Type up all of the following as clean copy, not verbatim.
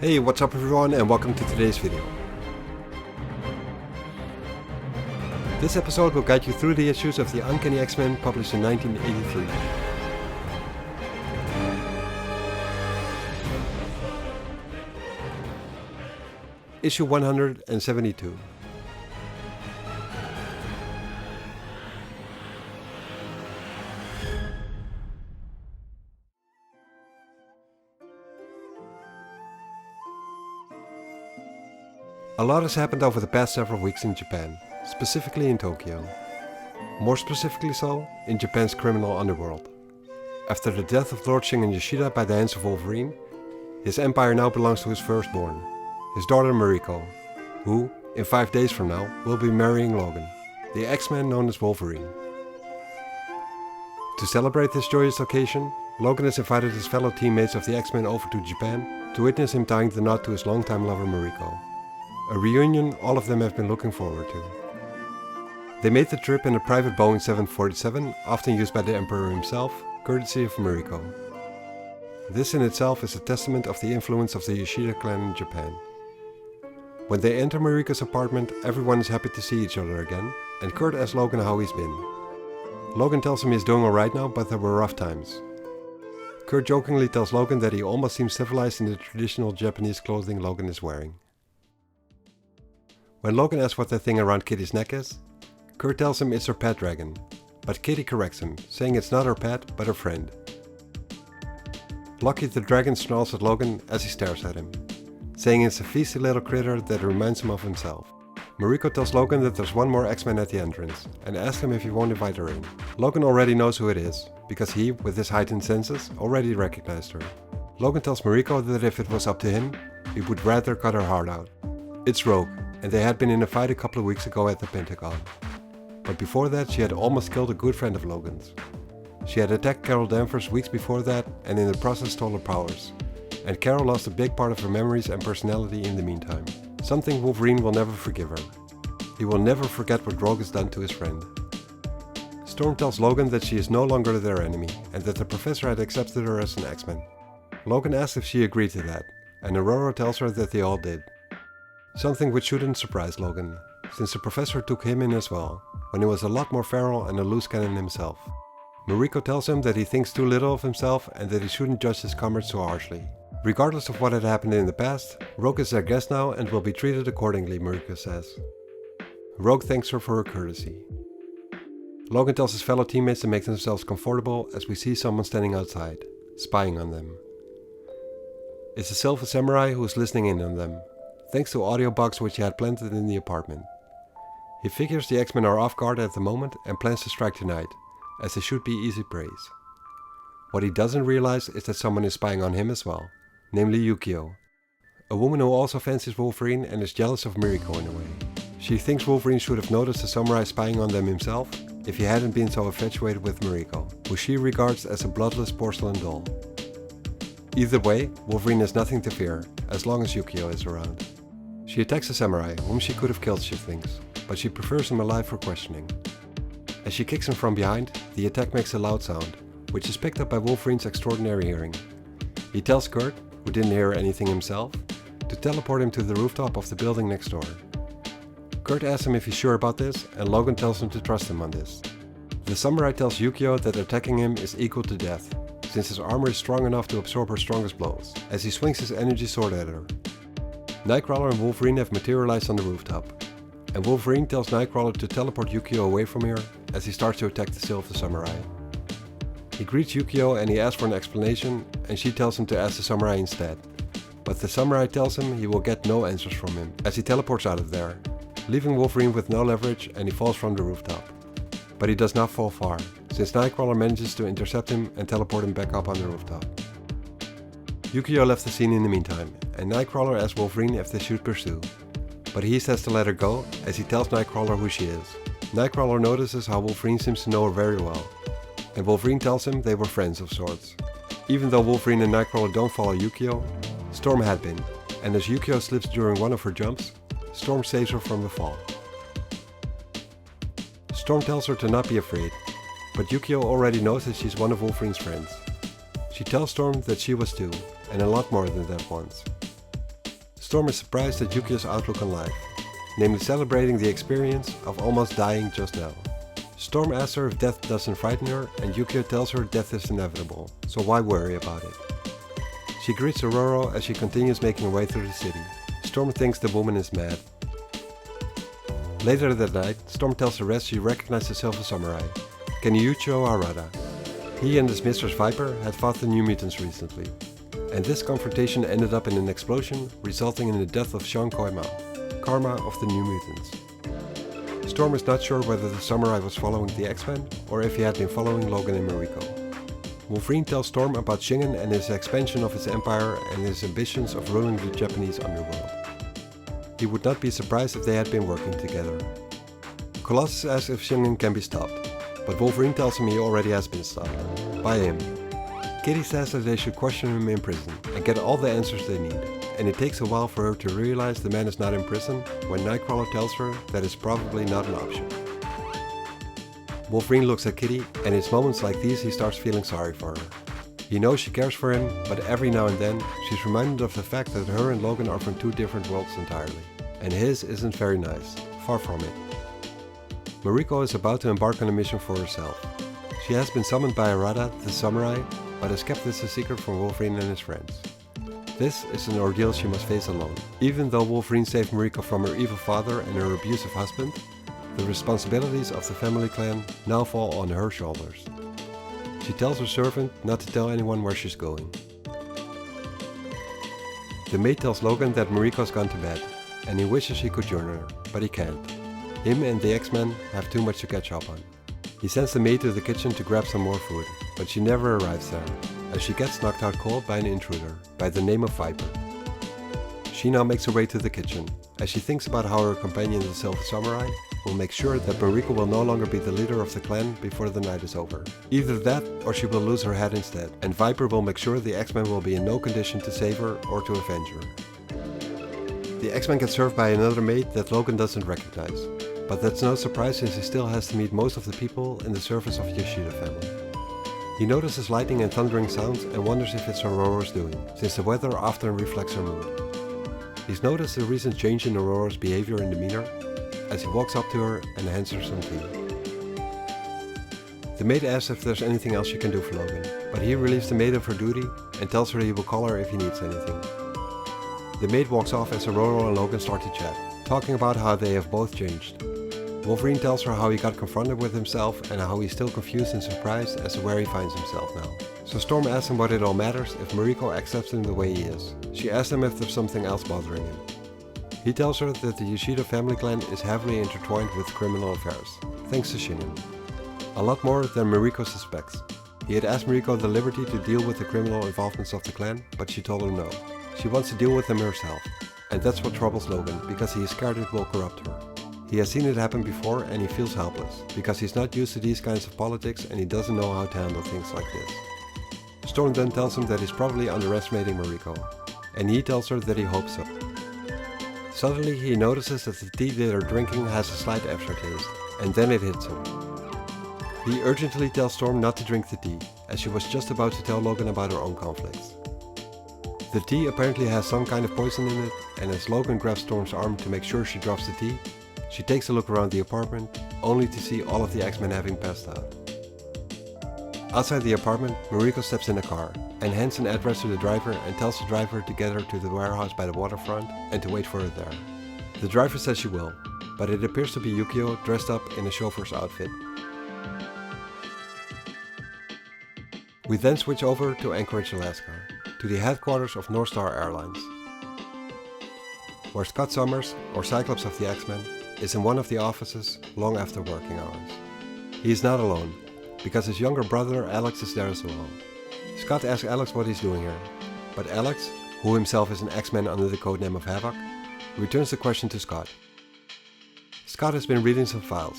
Hey, what's up everyone and welcome to today's video. This episode will guide you through the issues of the Uncanny X-Men published in 1983. Issue 172. A lot has happened over the past several weeks in Japan, specifically in Tokyo. More specifically so, in Japan's criminal underworld. After the death of Lord Shingen Yoshida by the hands of Wolverine, his empire now belongs to his firstborn, his daughter Mariko, who, in 5 days from now, will be marrying Logan, the X-Man known as Wolverine. To celebrate this joyous occasion, Logan has invited his fellow teammates of the X-Men over to Japan to witness him tying the knot to his longtime lover Mariko. A reunion all of them have been looking forward to. They made the trip in a private Boeing 747, often used by the Emperor himself, courtesy of Mariko. This in itself is a testament of the influence of the Yoshida clan in Japan. When they enter Mariko's apartment, everyone is happy to see each other again, and Kurt asks Logan how he's been. Logan tells him he's doing alright now, but there were rough times. Kurt jokingly tells Logan that he almost seems civilized in the traditional Japanese clothing Logan is wearing. When Logan asks what that thing around Kitty's neck is, Kurt tells him it's her pet dragon, but Kitty corrects him, saying it's not her pet, but her friend. Lucky the dragon snarls at Logan as he stares at him, saying it's a feisty little critter that reminds him of himself. Mariko tells Logan that there's one more X-Men at the entrance, and asks him if he won't invite her in. Logan already knows who it is, because he, with his heightened senses, already recognized her. Logan tells Mariko that if it was up to him, he would rather cut her heart out. It's Rogue, and they had been in a fight a couple of weeks ago at the Pentagon. But before that, she had almost killed a good friend of Logan's. She had attacked Carol Danvers weeks before that, and in the process stole her powers. And Carol lost a big part of her memories and personality in the meantime. Something Wolverine will never forgive her. He will never forget what Rogue has done to his friend. Storm tells Logan that she is no longer their enemy, and that the professor had accepted her as an X-Men. Logan asks if she agreed to that, and Aurora tells her that they all did. Something which shouldn't surprise Logan, since the professor took him in as well, when he was a lot more feral and a loose cannon himself. Mariko tells him that he thinks too little of himself and that he shouldn't judge his comrades so harshly. Regardless of what had happened in the past, Rogue is their guest now and will be treated accordingly, Mariko says. Rogue thanks her for her courtesy. Logan tells his fellow teammates to make themselves comfortable as we see someone standing outside, spying on them. It's a Silver Samurai who is listening in on them, thanks to audio box which he had planted in the apartment. He figures the X-Men are off guard at the moment and plans to strike tonight, as they should be easy praise. What he doesn't realize is that someone is spying on him as well, namely Yukio, a woman who also fancies Wolverine and is jealous of Mariko in a way. She thinks Wolverine should have noticed the samurai spying on them himself if he hadn't been so infatuated with Mariko, who she regards as a bloodless porcelain doll. Either way, Wolverine has nothing to fear, as long as Yukio is around. She attacks a samurai, whom she could have killed, she thinks, but she prefers him alive for questioning. As she kicks him from behind, the attack makes a loud sound, which is picked up by Wolverine's extraordinary hearing. He tells Kurt, who didn't hear anything himself, to teleport him to the rooftop of the building next door. Kurt asks him if he's sure about this, and Logan tells him to trust him on this. The samurai tells Yukio that attacking him is equal to death, since his armor is strong enough to absorb her strongest blows, as he swings his energy sword at her. Nightcrawler and Wolverine have materialized on the rooftop, and Wolverine tells Nightcrawler to teleport Yukio away from here as he starts to attack the Silver Samurai. He greets Yukio and he asks for an explanation, and she tells him to ask the samurai instead. But the samurai tells him he will get no answers from him as he teleports out of there, leaving Wolverine with no leverage, and he falls from the rooftop. But he does not fall far, since Nightcrawler manages to intercept him and teleport him back up on the rooftop. Yukio left the scene in the meantime, and Nightcrawler asks Wolverine if they should pursue. But he says to let her go, as he tells Nightcrawler who she is. Nightcrawler notices how Wolverine seems to know her very well, and Wolverine tells him they were friends of sorts. Even though Wolverine and Nightcrawler don't follow Yukio, Storm had been, and as Yukio slips during one of her jumps, Storm saves her from the fall. Storm tells her to not be afraid, but Yukio already knows that she's one of Wolverine's friends. She tells Storm that she was too, and a lot more than that once. Storm is surprised at Yukio's outlook on life, namely celebrating the experience of almost dying just now. Storm asks her if death doesn't frighten her, and Yukio tells her death is inevitable, so why worry about it? She greets Aurora as she continues making her way through the city. Storm thinks the woman is mad. Later that night, Storm tells the rest she recognized the Silver Samurai, Keniucho Harada. He and his mistress Viper had fought the New Mutants recently, and this confrontation ended up in an explosion, resulting in the death of Sean Koima, Karma of the New Mutants. Storm is not sure whether the samurai was following the X-Men, or if he had been following Logan and Mariko. Wolverine tells Storm about Shingen and his expansion of his empire and his ambitions of ruling the Japanese underworld. He would not be surprised if they had been working together. Colossus asks if Shingen can be stopped, but Wolverine tells him he already has been stopped. By him. Kitty says that they should question him in prison and get all the answers they need, and it takes a while for her to realize the man is not in prison when Nightcrawler tells her that it's probably not an option. Wolverine looks at Kitty, and it's moments like these he starts feeling sorry for her. He knows she cares for him, but every now and then she's reminded of the fact that her and Logan are from two different worlds entirely, and his isn't very nice, far from it. Mariko is about to embark on a mission for herself. She has been summoned by Harada, the samurai, but has kept this a secret from Wolverine and his friends. This is an ordeal she must face alone. Even though Wolverine saved Mariko from her evil father and her abusive husband, the responsibilities of the family clan now fall on her shoulders. She tells her servant not to tell anyone where she's going. The maid tells Logan that Mariko's gone to bed, and he wishes he could join her, but he can't. Him and the X-Men have too much to catch up on. He sends the maid to the kitchen to grab some more food, but she never arrives there, as she gets knocked out cold by an intruder, by the name of Viper. She now makes her way to the kitchen, as she thinks about how her companion the Silver Samurai will make sure that Mariko will no longer be the leader of the clan before the night is over. Either that, or she will lose her head instead, and Viper will make sure the X-Men will be in no condition to save her or to avenge her. The X-Men get served by another maid that Logan doesn't recognize, but that's no surprise since he still has to meet most of the people in the service of Yoshida family. He notices lightning and thundering sounds and wonders if it's Aurora's doing, since the weather often reflects her mood. He's noticed a recent change in Aurora's behavior and demeanor, as he walks up to her and hands her some tea. The maid asks if there's anything else she can do for Logan, but he relieves the maid of her duty and tells her he will call her if he needs anything. The maid walks off as Aurora and Logan start to chat, talking about how they have both changed. Wolverine tells her how he got confronted with himself and how he's still confused and surprised as to where he finds himself now. So Storm asks him what it all matters if Mariko accepts him the way he is. She asks him if there's something else bothering him. He tells her that the Yoshida family clan is heavily intertwined with criminal affairs, thanks to Shingen. A lot more than Mariko suspects. He had asked Mariko the liberty to deal with the criminal involvements of the clan, but she told him no. She wants to deal with them herself. And that's what troubles Logan, because he is scared it will corrupt her. He has seen it happen before and he feels helpless, because he's not used to these kinds of politics and he doesn't know how to handle things like this. Storm then tells him that he's probably underestimating Mariko, and he tells her that he hopes so. Suddenly he notices that the tea they are drinking has a slight aftertaste, and then it hits him. He urgently tells Storm not to drink the tea, as she was just about to tell Logan about her own conflicts. The tea apparently has some kind of poison in it, and as Logan grabs Storm's arm to make sure she drops the tea, she takes a look around the apartment, only to see all of the X-Men having passed out. Outside the apartment, Mariko steps in a car, and hands an address to the driver and tells the driver to get her to the warehouse by the waterfront and to wait for her there. The driver says she will, but it appears to be Yukio dressed up in a chauffeur's outfit. We then switch over to Anchorage, Alaska, to the headquarters of North Star Airlines, where Scott Summers, or Cyclops of the X-Men, is in one of the offices long after working hours. He is not alone, because his younger brother Alex is there as well. Scott asks Alex what he's doing here, but Alex, who himself is an X-Men under the codename of Havoc, returns the question to Scott. Scott has been reading some files,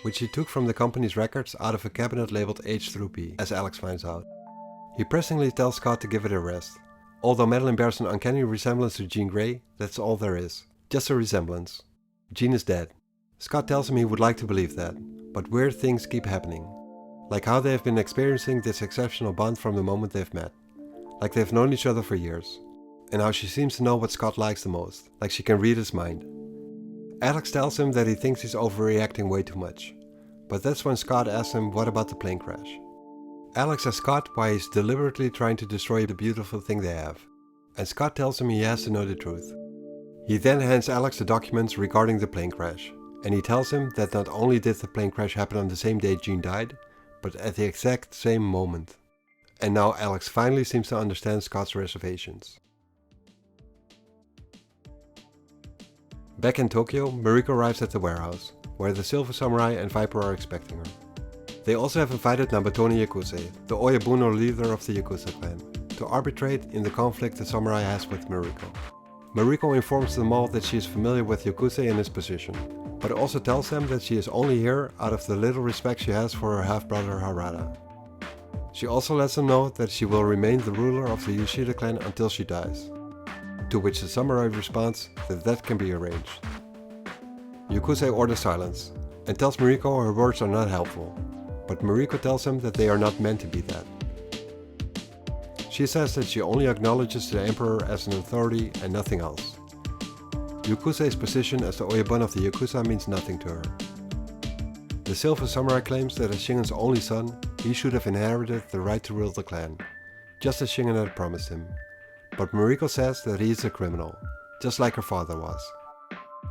which he took from the company's records out of a cabinet labeled H through P, as Alex finds out. He pressingly tells Scott to give it a rest. Although Madeline bears an uncanny resemblance to Jean Grey, that's all there is. Just a resemblance. Jean is dead. Scott tells him he would like to believe that, but weird things keep happening. Like how they have been experiencing this exceptional bond from the moment they've met. Like they've known each other for years. and how she seems to know what Scott likes the most, like she can read his mind. Alex tells him that he thinks he's overreacting way too much, but that's when Scott asks him what about the plane crash. Alex asks Scott why he's deliberately trying to destroy the beautiful thing they have, and Scott tells him he has to know the truth. He then hands Alex the documents regarding the plane crash, and he tells him that not only did the plane crash happen on the same day Jean died, but at the exact same moment. And now Alex finally seems to understand Scott's reservations. Back in Tokyo, Mariko arrives at the warehouse, where the Silver Samurai and Viper are expecting her. They also have invited Nabatone Yakuse, the Oyabuno leader of the Yakuza clan, to arbitrate in the conflict the samurai has with Mariko. Mariko informs them all that she is familiar with Yakuse and his position, but also tells them that she is only here out of the little respect she has for her half-brother Harada. She also lets them know that she will remain the ruler of the Yoshida clan until she dies, to which the samurai responds that that can be arranged. Yakuse orders silence, and tells Mariko her words are not helpful, but Mariko tells him that they are not meant to be that. She says that she only acknowledges the Emperor as an authority and nothing else. Yakuse's position as the Oyabun of the Yakuza means nothing to her. The Silver Samurai claims that as Shingen's only son, he should have inherited the right to rule the clan, just as Shingen had promised him. But Mariko says that he is a criminal, just like her father was.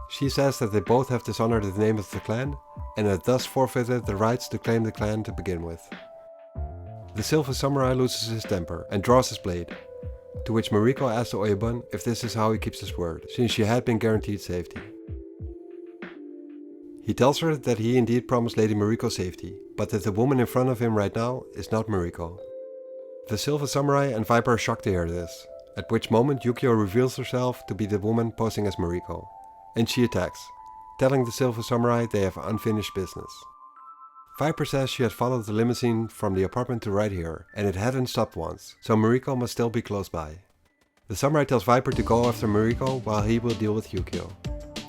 She says that they both have dishonored the name of the clan, and had thus forfeited the rights to claim the clan to begin with. The Silver Samurai loses his temper and draws his blade, to which Mariko asks the Oyabun if this is how he keeps his word, since she had been guaranteed safety. He tells her that he indeed promised Lady Mariko safety, but that the woman in front of him right now is not Mariko. The Silver Samurai and Viper are shocked to hear this, at which moment Yukio reveals herself to be the woman posing as Mariko, and she attacks, telling the Silver Samurai they have unfinished business. Viper says she had followed the limousine from the apartment to right here, and it hadn't stopped once, so Mariko must still be close by. The samurai tells Viper to go after Mariko while he will deal with Yukio.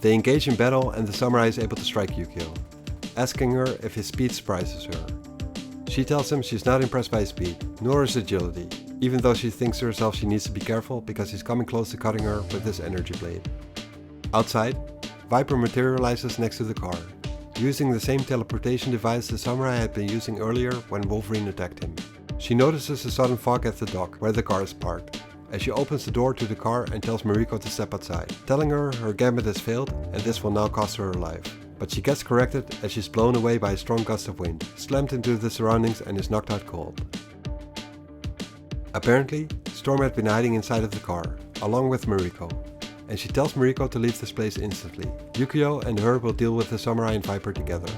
They engage in battle and the samurai is able to strike Yukio, asking her if his speed surprises her. She tells him she's not impressed by his speed, nor his agility, even though she thinks to herself she needs to be careful because he's coming close to cutting her with his energy blade. Outside, Viper materializes next to the car, using the same teleportation device the samurai had been using earlier when Wolverine attacked him. She notices a sudden fog at the dock where the car is parked, as she opens the door to the car and tells Mariko to step outside, telling her her gambit has failed and this will now cost her her life. But she gets corrected as she's blown away by a strong gust of wind, slammed into the surroundings and is knocked out cold. Apparently, Storm had been hiding inside of the car, along with Mariko, and she tells Mariko to leave this place instantly. Yukio and her will deal with the samurai and Viper together.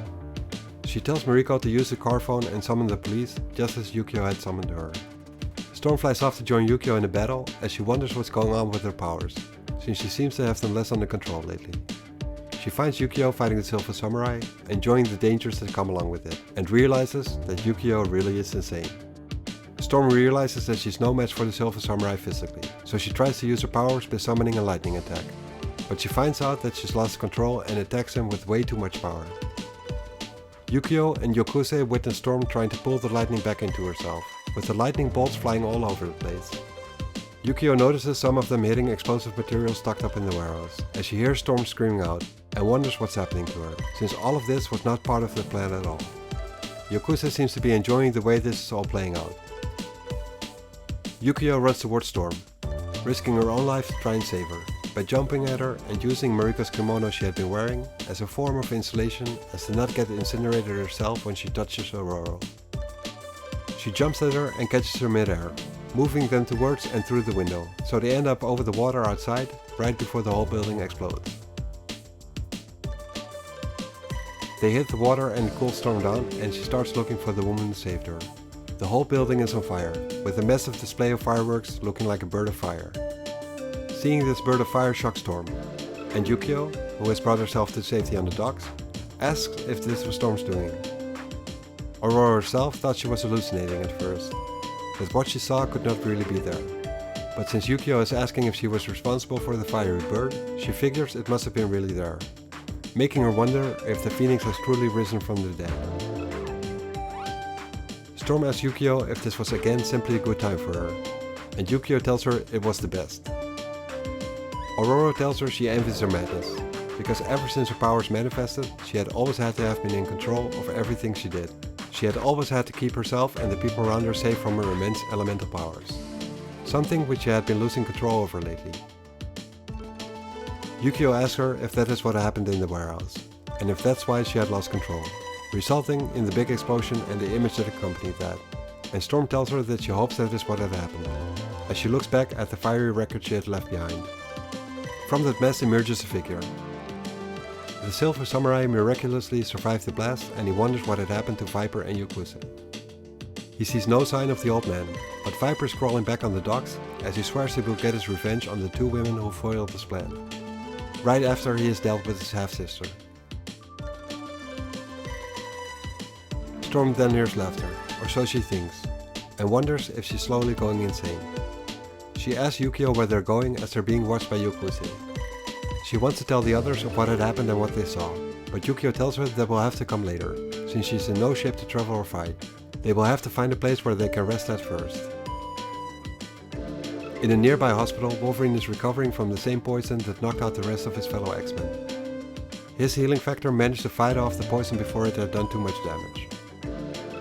She tells Mariko to use the car phone and summon the police, just as Yukio had summoned her. Storm flies off to join Yukio in the battle, as she wonders what's going on with her powers, since she seems to have them less under control lately. She finds Yukio fighting the Silver Samurai, enjoying the dangers that come along with it, and realizes that Yukio really is insane. Storm realizes that she's no match for the Silver Samurai physically, so she tries to use her powers by summoning a lightning attack. But she finds out that she's lost control and attacks him with way too much power. Yukio and Yakuse witness Storm trying to pull the lightning back into herself, with the lightning bolts flying all over the place. Yukio notices some of them hitting explosive material stocked up in the warehouse, as she hears Storm screaming out, and wonders what's happening to her, since all of this was not part of the plan at all. Yakuse seems to be enjoying the way this is all playing out. Yukio runs towards Storm, risking her own life to try and save her, by jumping at her and using Mariko's kimono she had been wearing as a form of insulation as to not get incinerated herself when she touches Aurora. She jumps at her and catches her mid-air, moving them towards and through the window, so they end up over the water outside, right before the whole building explodes. They hit the water and cool Storm down, and she starts looking for the woman who saved her. The whole building is on fire, with a massive display of fireworks looking like a bird of fire. Seeing this bird of fire shocks Storm, and Yukio, who has brought herself to safety on the docks, asks if this was Storm's doing. Aurora herself thought she was hallucinating at first, that what she saw could not really be there. But since Yukio is asking if she was responsible for the fiery bird, she figures it must have been really there, making her wonder if the phoenix has truly risen from the dead. Storm asks Yukio if this was again simply a good time for her, and Yukio tells her it was the best. Aurora tells her she envies her madness, because ever since her powers manifested, she had always had to have been in control of everything she did. She had always had to keep herself and the people around her safe from her immense elemental powers, something which she had been losing control over lately. Yukio asks her if that is what happened in the warehouse, and if that's why she had lost control, resulting in the big explosion and the image that accompanied that, and Storm tells her that she hopes that is what had happened, as she looks back at the fiery wreckage she had left behind. From that mess emerges a figure. The Silver Samurai miraculously survived the blast, and he wonders what had happened to Viper and Yakuza. He sees no sign of the old man, but Viper is crawling back on the docks as he swears he will get his revenge on the two women who foiled his plan, right after he has dealt with his half-sister. Storm then hears laughter, or so she thinks, and wonders if she's slowly going insane. She asks Yukio where they're going as they're being watched by Yakuza. She wants to tell the others of what had happened and what they saw, but Yukio tells her that will have to come later, since she's in no shape to travel or fight. They will have to find a place where they can rest at first. In a nearby hospital, Wolverine is recovering from the same poison that knocked out the rest of his fellow X-Men. His healing factor managed to fight off the poison before it had done too much damage.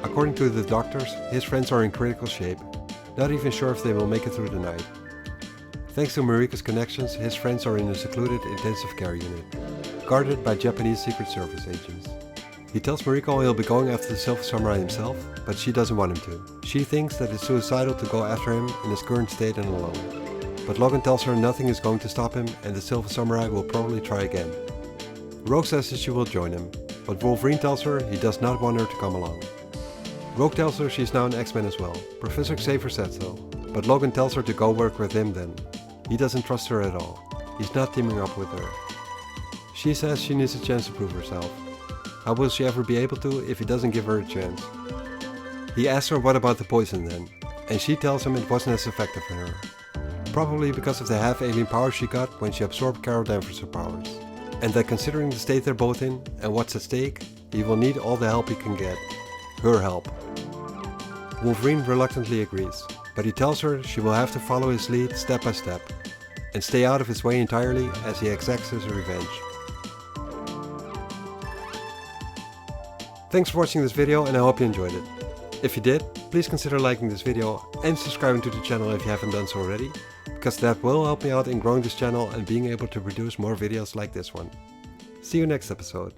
According to the doctors, his friends are in critical shape, not even sure if they will make it through the night. Thanks to Mariko's connections, his friends are in a secluded intensive care unit, guarded by Japanese Secret Service agents. He tells Mariko he'll be going after the Silver Samurai himself, but she doesn't want him to. She thinks that it's suicidal to go after him in his current state and alone. But Logan tells her nothing is going to stop him and the Silver Samurai will probably try again. Rogue says that she will join him, but Wolverine tells her he does not want her to come along. Rogue tells her she's now an X-Men as well. Professor Xavier said so, but Logan tells her to go work with him then. He doesn't trust her at all. He's not teaming up with her. She says she needs a chance to prove herself. How will she ever be able to if he doesn't give her a chance? He asks her what about the poison then, and she tells him it wasn't as effective on her. Probably because of the half-alien powers she got when she absorbed Carol Danvers' powers. And that considering the state they're both in and what's at stake, he will need all the help he can get. Her help. Wolverine reluctantly agrees, but he tells her she will have to follow his lead step by step, and stay out of his way entirely as he exacts his revenge. Thanks for watching this video and I hope you enjoyed it. If you did, please consider liking this video and subscribing to the channel if you haven't done so already, because that will help me out in growing this channel and being able to produce more videos like this one. See you next episode.